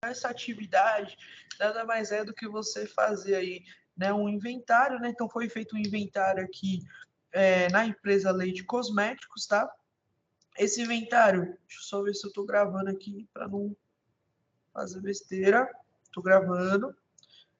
essa atividade nada mais é do que você fazer aí, né, um inventário, né? Então foi feito um inventário aqui na empresa Leite Cosméticos, tá? Esse inventário, deixa eu só ver se eu estou gravando aqui para não fazer besteira. Estou gravando.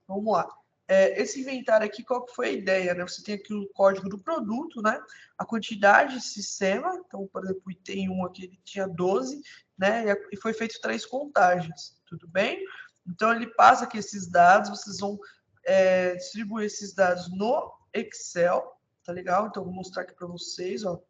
Vamos lá. Esse inventário aqui, qual que foi a ideia? Né? Você tem aqui o código do produto, né? A quantidade de sistema. Então, por exemplo, o item 1 aqui ele tinha 12, né? E foi feito 3 contagens. Tudo bem? Então, ele passa aqui esses dados. Vocês vão distribuir esses dados no Excel. Tá legal? Então, eu vou mostrar aqui para vocês, ó.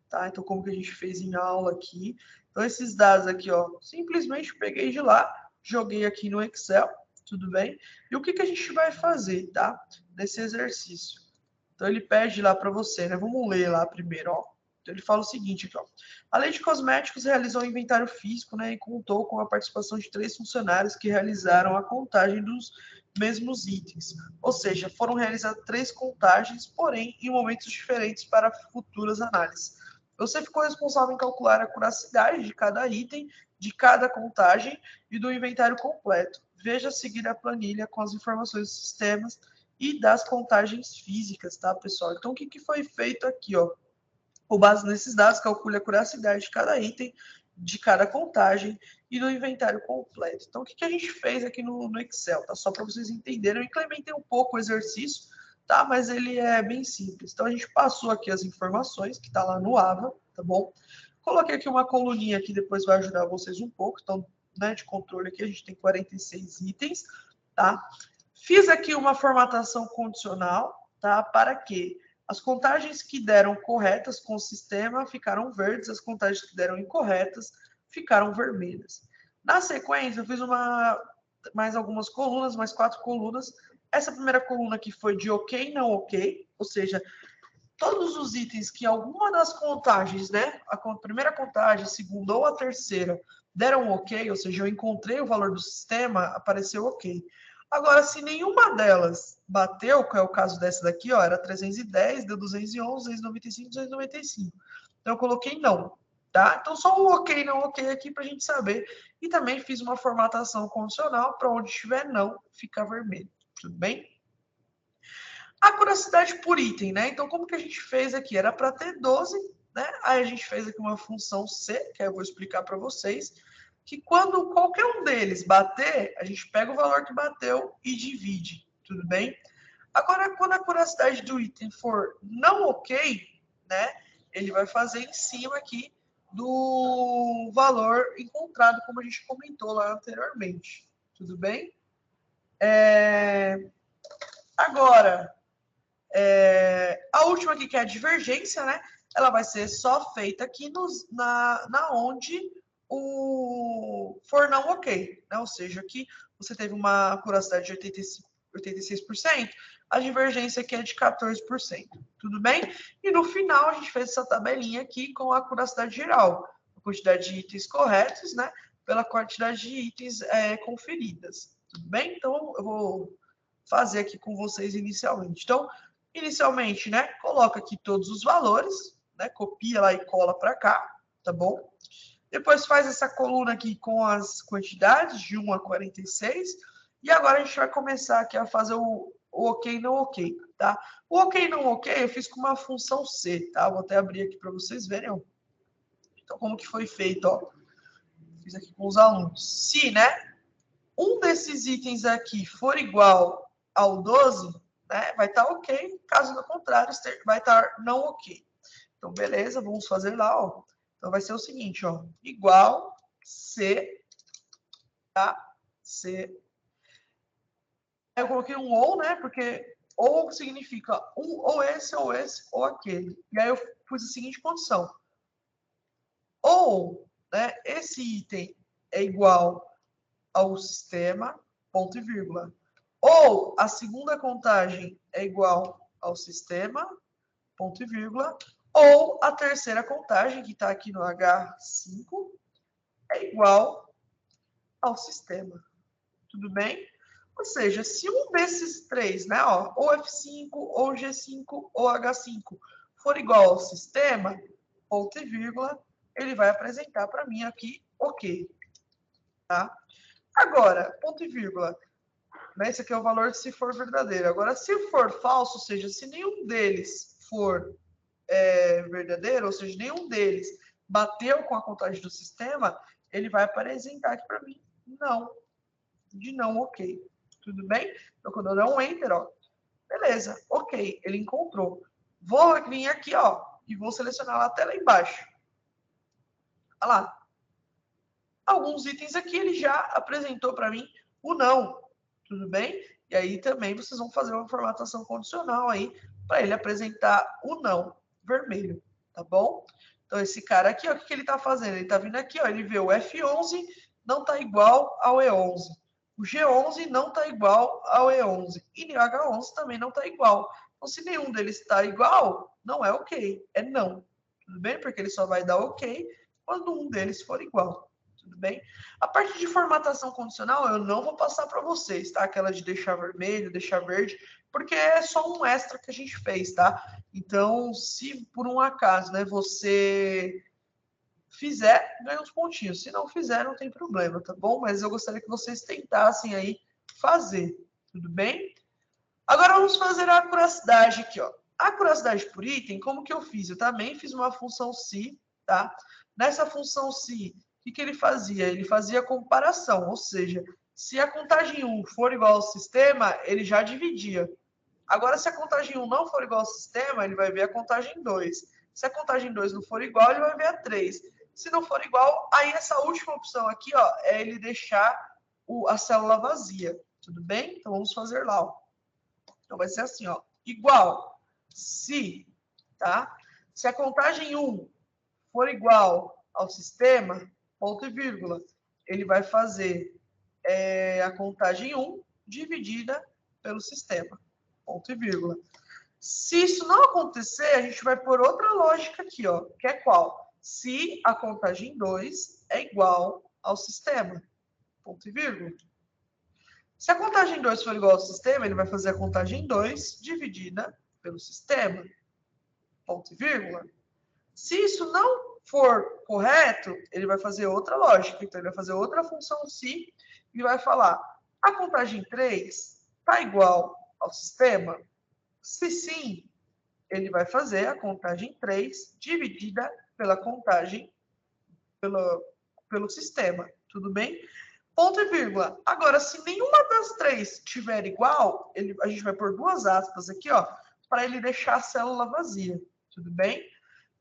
Tá? Então, como que a gente fez em aula aqui. Então, esses dados aqui, ó, simplesmente peguei de lá, joguei aqui no Excel, tudo bem? E o que que a gente vai fazer, tá? Nesse exercício. Então, ele pede lá para você, né? Vamos ler lá primeiro, ó. Então, ele fala o seguinte aqui, ó. A Leite Cosméticos realizou um inventário físico, né? E contou com a participação de 3 funcionários que realizaram a contagem dos mesmos itens. Ou seja, foram realizadas 3 contagens, porém, em momentos diferentes para futuras análises. Você ficou responsável em calcular a curacidade de cada item, de cada contagem e do inventário completo. Veja a seguir a planilha com as informações dos sistemas e das contagens físicas, tá, pessoal? Então, o que foi feito aqui, ó? Com base nesses dados, calcule a curacidade de cada item, de cada contagem e do inventário completo. Então, o que a gente fez aqui no Excel, tá? Só para vocês entenderem, eu incrementei um pouco o exercício, tá? Mas ele é bem simples. Então, a gente passou aqui as informações, que está lá no AVA, tá bom? Coloquei aqui uma coluninha que depois vai ajudar vocês um pouco. Então, né, de controle aqui, a gente tem 46 itens, tá? Fiz aqui uma formatação condicional, tá? Para que as contagens que deram corretas com o sistema ficaram verdes, as contagens que deram incorretas ficaram vermelhas. Na sequência, eu fiz mais algumas colunas, mais 4 colunas. Essa primeira coluna aqui foi de ok, não ok, ou seja, todos os itens que alguma das contagens, né, a primeira contagem, a segunda ou a terceira, deram ok, ou seja, eu encontrei o valor do sistema, apareceu ok. Agora, se nenhuma delas bateu, que é o caso dessa daqui, ó, era 310, deu 211, 295, 295. Então, eu coloquei não, tá? Então, só um ok, não ok aqui para a gente saber. E também fiz uma formatação condicional para onde tiver não, fica vermelho. Tudo bem? A curacidade por item, né? Então, como que a gente fez aqui? Era para ter 12, né? Aí a gente fez aqui uma função C, que eu vou explicar para vocês, que quando qualquer um deles bater, a gente pega o valor que bateu e divide, tudo bem? Agora, quando a curacidade do item for não ok, né? Ele vai fazer em cima aqui do valor encontrado, como a gente comentou lá anteriormente, tudo bem? Agora, a última aqui, que é a divergência, né? Ela vai ser só feita aqui na onde o for não ok, né? Ou seja, aqui você teve uma curacidade de 86%, a divergência aqui é de 14%. Tudo bem? E no final a gente fez essa tabelinha aqui com a curacidade geral, a quantidade de itens corretos, né? Pela quantidade de itens conferidas. Tudo bem? Então eu vou fazer aqui com vocês inicialmente. Então, inicialmente, né, coloca aqui todos os valores, né, copia lá e cola para cá, tá bom? Depois faz essa coluna aqui com as quantidades de 1 a 46. E agora a gente vai começar aqui a fazer o ok não ok, tá? O ok não ok eu fiz com uma função C, tá? Vou até abrir aqui para vocês verem, ó. Então, como que foi feito, ó? Fiz aqui com os alunos. Se, né, um desses itens aqui for igual ao 12, né, vai estar ok. Caso do contrário, vai estar não ok. Então, beleza, vamos fazer lá, ó. Então, vai ser o seguinte, ó. Igual C, tá? C. Eu coloquei um ou, né, porque ou significa ou esse, ou aquele. E aí eu pus a seguinte condição. Ou, né, esse item é igual ao sistema, ponto e vírgula. Ou a segunda contagem é igual ao sistema, ponto e vírgula, ou a terceira contagem, que está aqui no H5, é igual ao sistema. Tudo bem? Ou seja, se um desses três, né, ó, ou F5, ou G5, ou H5, for igual ao sistema, ponto e vírgula, ele vai apresentar para mim aqui ok. Tá? Agora, ponto e vírgula. Né? Esse aqui é o valor se for verdadeiro. Agora, se for falso, ou seja, se nenhum deles for verdadeiro, ou seja, nenhum deles bateu com a contagem do sistema, ele vai apresentar aqui para mim não, de não, ok. Tudo bem? Então, quando eu der um enter, ó, beleza, ok, ele encontrou. Vou vir aqui, ó, e vou selecionar lá até lá embaixo. Olha lá. Alguns itens aqui ele já apresentou para mim o não. Tudo bem? E aí também vocês vão fazer uma formatação condicional aí para ele apresentar o não vermelho, tá bom? Então esse cara aqui, ó, o que ele está fazendo? Ele está vindo aqui, ó, ele vê o F11 não está igual ao E11. O G11 não está igual ao E11. E o H11 também não está igual. Então se nenhum deles está igual, não é ok, é não. Tudo bem? Porque ele só vai dar ok quando um deles for igual. Tudo bem? A parte de formatação condicional eu não vou passar para vocês, tá? Aquela de deixar vermelho, deixar verde, porque é só um extra que a gente fez, tá? Então, se por um acaso, né, você fizer, ganha uns pontinhos. Se não fizer, não tem problema, tá bom? Mas eu gostaria que vocês tentassem aí fazer, tudo bem? Agora vamos fazer a curiosidade aqui, ó. A curiosidade por item, como que eu fiz? Eu também fiz uma função se, tá? Nessa função se, o que ele fazia? Ele fazia comparação, ou seja, se a contagem 1 for igual ao sistema, ele já dividia. Agora, se a contagem 1 não for igual ao sistema, ele vai ver a contagem 2. Se a contagem 2 não for igual, ele vai ver a 3. Se não for igual, aí essa última opção aqui, ó, é ele deixar a célula vazia. Tudo bem? Então, vamos fazer lá, ó. Então, vai ser assim, ó, igual se, tá? Se a contagem 1 for igual ao sistema, ponto e vírgula, ele vai fazer a contagem 1 dividida pelo sistema, ponto e vírgula. Se isso não acontecer, a gente vai por outra lógica aqui, ó, que é qual? Se a contagem 2 é igual ao sistema, ponto e vírgula. Se a contagem 2 for igual ao sistema, ele vai fazer a contagem 2 dividida pelo sistema, ponto e vírgula. Se isso não for correto, ele vai fazer outra lógica. Então, ele vai fazer outra função se e vai falar, a contagem 3 está igual ao sistema? Se sim, ele vai fazer a contagem 3 dividida pela contagem pelo sistema. Tudo bem? Ponto e vírgula. Agora, se nenhuma das três tiver igual, a gente vai pôr duas aspas aqui, ó, para ele deixar a célula vazia. Tudo bem?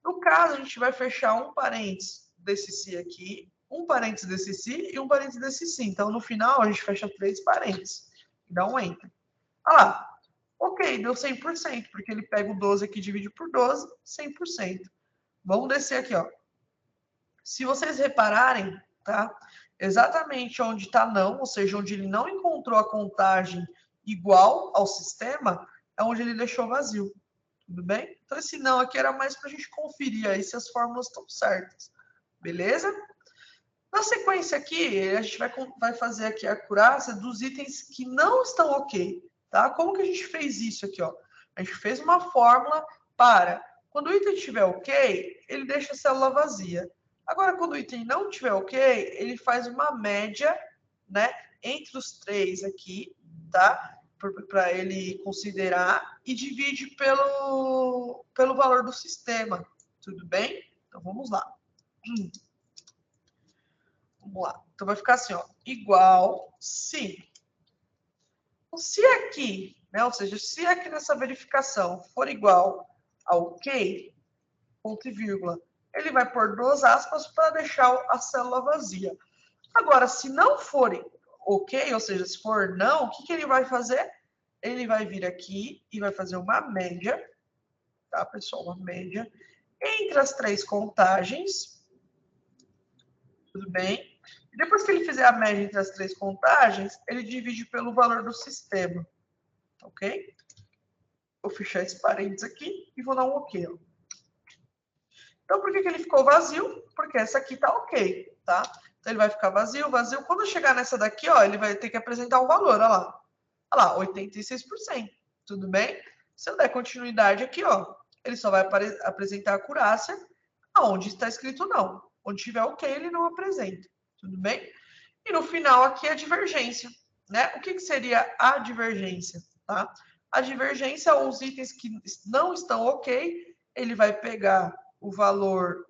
No caso, a gente vai fechar um parênteses desse si aqui, um parênteses desse si e um parênteses desse si. Então, no final, a gente fecha 3 parênteses. E dá um enter. Olha lá. Ok, deu 100%, porque ele pega o 12 aqui e divide por 12, 100%. Vamos descer aqui, ó. Se vocês repararem, tá? Exatamente onde está não, ou seja, onde ele não encontrou a contagem igual ao sistema, é onde ele deixou vazio. Tudo bem? Então, esse não aqui era mais para a gente conferir aí se as fórmulas estão certas. Beleza? Na sequência aqui, a gente vai fazer aqui a acurácia dos itens que não estão ok. Tá? Como que a gente fez isso aqui? Ó? A gente fez uma fórmula para, quando o item estiver ok, ele deixa a célula vazia. Agora, quando o item não estiver ok, ele faz uma média, né, entre os três aqui, tá? Para ele considerar e divide pelo valor do sistema. Tudo bem? Então, vamos lá. Vamos lá. Então, vai ficar assim, ó, igual se. Se aqui, né, ou seja, se aqui nessa verificação for igual a ok, ponto e vírgula, ele vai pôr duas aspas para deixar a célula vazia. Agora, se não for ok, ou seja, se for não, o que ele vai fazer? Ele vai vir aqui e vai fazer uma média, tá, pessoal? Uma média entre as três contagens. Tudo bem? E depois que ele fizer a média entre as três contagens, ele divide pelo valor do sistema. Ok? Vou fechar esse parênteses aqui e vou dar um ok. Ó. Então, por que ele ficou vazio? Porque essa aqui tá ok, tá? Então, ele vai ficar vazio, vazio. Quando chegar nessa daqui, ó, ele vai ter que apresentar um valor, olha lá. Olha lá, 86%. Tudo bem? Se eu der continuidade aqui, ó, ele só vai apresentar a acurácia aonde está escrito não. Onde tiver ok, ele não apresenta. Tudo bem? E no final aqui a divergência, né? O que seria a divergência, tá? A divergência, os itens que não estão ok, ele vai pegar o valor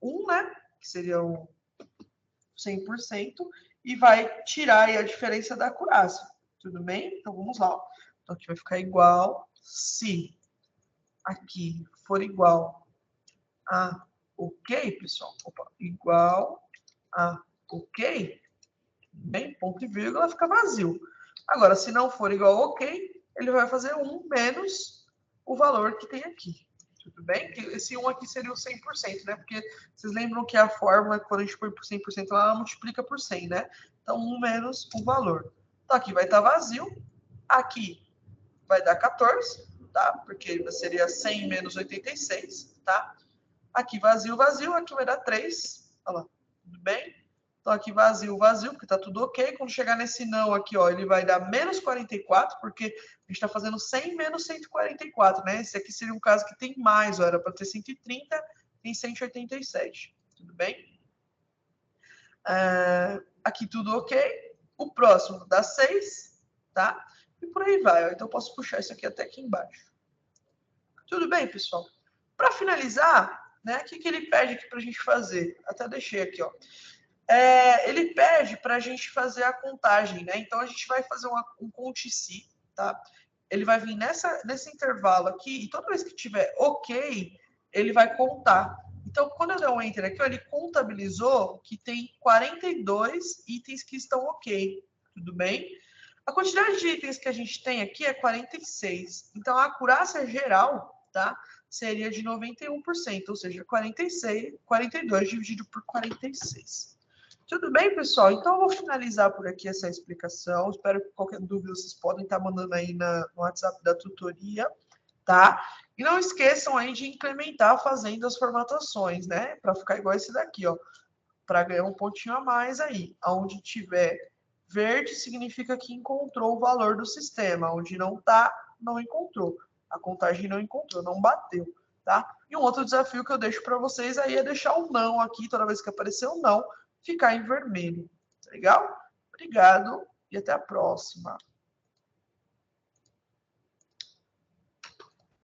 1, né? Que seria o 100%, e vai tirar aí a diferença da acurácia. Tudo bem? Então vamos lá. Então aqui vai ficar igual se aqui for igual a ok, pessoal. Opa, igual a ok, bem, ponto e vírgula fica vazio. Agora, se não for igual a ok, ele vai fazer 1 menos o valor que tem aqui. Tudo bem? Esse 1 aqui seria o 100%, né? Porque vocês lembram que a fórmula, quando a gente põe por 100%, ela multiplica por 100, né? Então, 1 menos o valor. Então, aqui vai estar vazio. Aqui vai dar 14, tá? Porque seria 100 menos 86, tá? Aqui vazio, vazio. Aqui vai dar 3. Olha lá. Tudo bem? Então, aqui vazio, vazio, porque tá tudo ok. Quando chegar nesse não aqui, ó, ele vai dar menos 44, porque a gente está fazendo 100 menos 144, né? Esse aqui seria um caso que tem mais, ó, era para ter 130, tem 187. Tudo bem? Aqui tudo ok. O próximo dá 6, tá? E por aí vai, ó. Então, eu posso puxar isso aqui até aqui embaixo. Tudo bem, pessoal? Para finalizar, né, o que ele pede aqui para a gente fazer? Até deixei aqui, ó. Ele pede para a gente fazer a contagem, né? Então a gente vai fazer um conte-se, tá? Ele vai vir nesse intervalo aqui e toda vez que tiver ok, ele vai contar. Então, quando eu der um enter aqui, ó, ele contabilizou que tem 42 itens que estão ok. Tudo bem? A quantidade de itens que a gente tem aqui é 46. Então, a acurácia geral, tá? Seria de 91%, ou seja, 42 dividido por 46. Tudo bem, pessoal? Então, eu vou finalizar por aqui essa explicação. Espero que qualquer dúvida vocês podem estar mandando aí no WhatsApp da tutoria, tá? E não esqueçam aí de implementar fazendo as formatações, né? Para ficar igual esse daqui, ó. Para ganhar um pontinho a mais aí. Onde tiver verde, significa que encontrou o valor do sistema. Onde não tá, não encontrou. A contagem não encontrou, não bateu, tá? E um outro desafio que eu deixo para vocês aí é deixar o não aqui, toda vez que aparecer o não, ficar em vermelho. Tá legal? Obrigado e até a próxima.